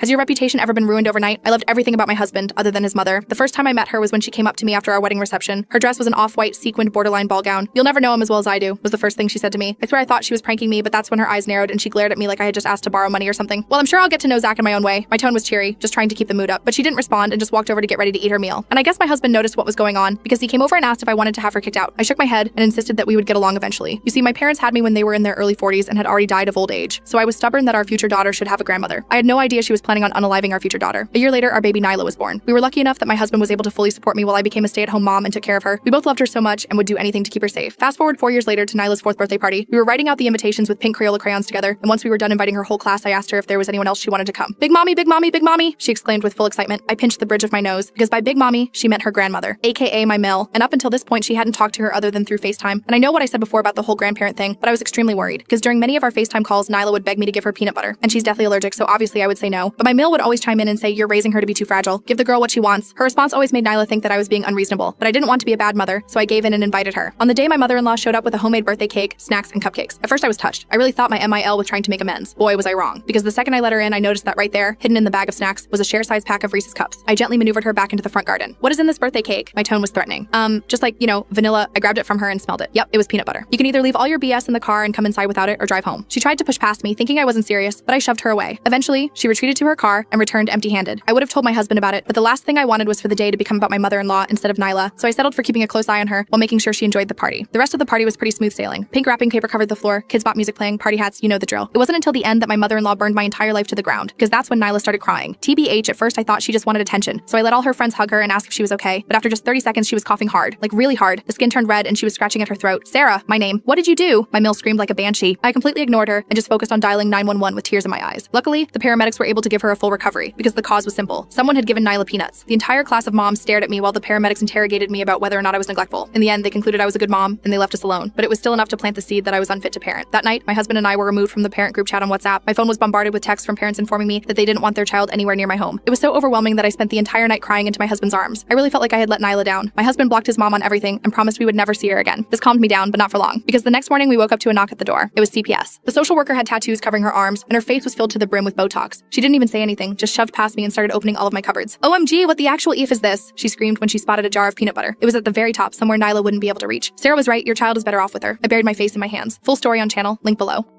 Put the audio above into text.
Has your reputation ever been ruined overnight? I loved everything about my husband, other than his mother. The first time I met her was when she came up to me after our wedding reception. Her dress was an off-white sequined borderline ball gown. "You'll never know him as well as I do," was the first thing she said to me. I swear I thought she was pranking me, but that's when her eyes narrowed and she glared at me like I had just asked to borrow money or something. Well, I'm sure I'll get to know Zach in my own way. My tone was cheery, just trying to keep the mood up, but she didn't respond and just walked over to get ready to eat her meal. And I guess my husband noticed what was going on because he came over and asked if I wanted to have her kicked out. I shook my head and insisted that we would get along eventually. You see, my parents had me when they were in their early 40s and had already died of old age, so I was stubborn that our future daughter should have a grandmother. I had no idea she was planning on unaliving our future daughter. A year later, our baby Nyla was born. We were lucky enough that my husband was able to fully support me while I became a stay-at-home mom and took care of her. We both loved her so much and would do anything to keep her safe. Fast forward 4 years later to Nyla's 4th birthday party. We were writing out the invitations with pink Crayola crayons together, and once we were done inviting her whole class, I asked her if there was anyone else she wanted to come. "Big mommy, big mommy, big mommy," she exclaimed with full excitement. I pinched the bridge of my nose because by big mommy, she meant her grandmother, aka my Mel, and up until this point, she hadn't talked to her other than through FaceTime. And I know what I said before about the whole grandparent thing, but I was extremely worried because during many of our FaceTime calls, Nyla would beg me to give her peanut butter, and she's deathly allergic, so obviously I would say no. But my Mel would always chime in and say, "You're raising her to be too fragile. Give the girl what she wants." Her response always made Nyla think that I was being unreasonable, but I didn't want to be a bad mother, so I gave in and invited her. On the day, my mother-in-law showed up with a homemade birthday cake, snacks, and cupcakes. At first, I was touched. I really thought my MIL was trying to make amends. Boy, was I wrong, because the second I let her in, I noticed that right there, hidden in the bag of snacks, was a share-size pack of Reese's Cups. I gently maneuvered her back into the front garden. "What is in this birthday cake?" My tone was threatening. Just like, vanilla. I grabbed it from her and smelled it. Yep, it was peanut butter. "You can either leave all your BS in the car and come inside without it or drive home." She tried to push past me, thinking I wasn't serious, but I shoved her away. Eventually, she retreated to her car and returned empty-handed. I would have told my husband about it, but the last thing I wanted was for the day to become about my mother-in-law instead of Nyla, so I settled for keeping a close eye on her while making sure she enjoyed the party. The rest of the party was pretty smooth sailing. Pink wrapping paper covered the floor, kids bought music playing, party hats, you know the drill. It wasn't until the end that my mother-in-law burned my entire life to the ground, because that's when Nyla started crying. TBH, at first I thought she just wanted attention, so I let all her friends hug her and ask if she was okay, but after just 30 seconds she was coughing hard, like really hard. The skin turned red and she was scratching at her throat. "Sarah," my name. "What did you do?" My Mel screamed like a banshee. I completely ignored her and just focused on dialing 911 with tears in my eyes. Luckily, the paramedics were able to give her a full recovery because the cause was simple. Someone had given Nyla peanuts. The entire class of moms stared at me while the paramedics interrogated me about whether or not I was neglectful. In the end, they concluded I was a good mom and they left us alone, but it was still enough to plant the seed that I was unfit to parent. That night, my husband and I were removed from the parent group chat on WhatsApp. My phone was bombarded with texts from parents informing me that they didn't want their child anywhere near my home. It was so overwhelming that I spent the entire night crying into my husband's arms. I really felt like I had let Nyla down. My husband blocked his mom on everything and promised we would never see her again. This calmed me down, but not for long, because the next morning we woke up to a knock at the door. It was CPS. The social worker had tattoos covering her arms, and her face was filled to the brim with Botox. She didn't even say anything, just shoved past me and started opening all of my cupboards. "OMG, what the actual Eve is this?" she screamed when she spotted a jar of peanut butter. It was at the very top, somewhere Nyla wouldn't be able to reach. "Sarah was right, your child is better off with her." I buried my face in my hands. Full story on channel, link below.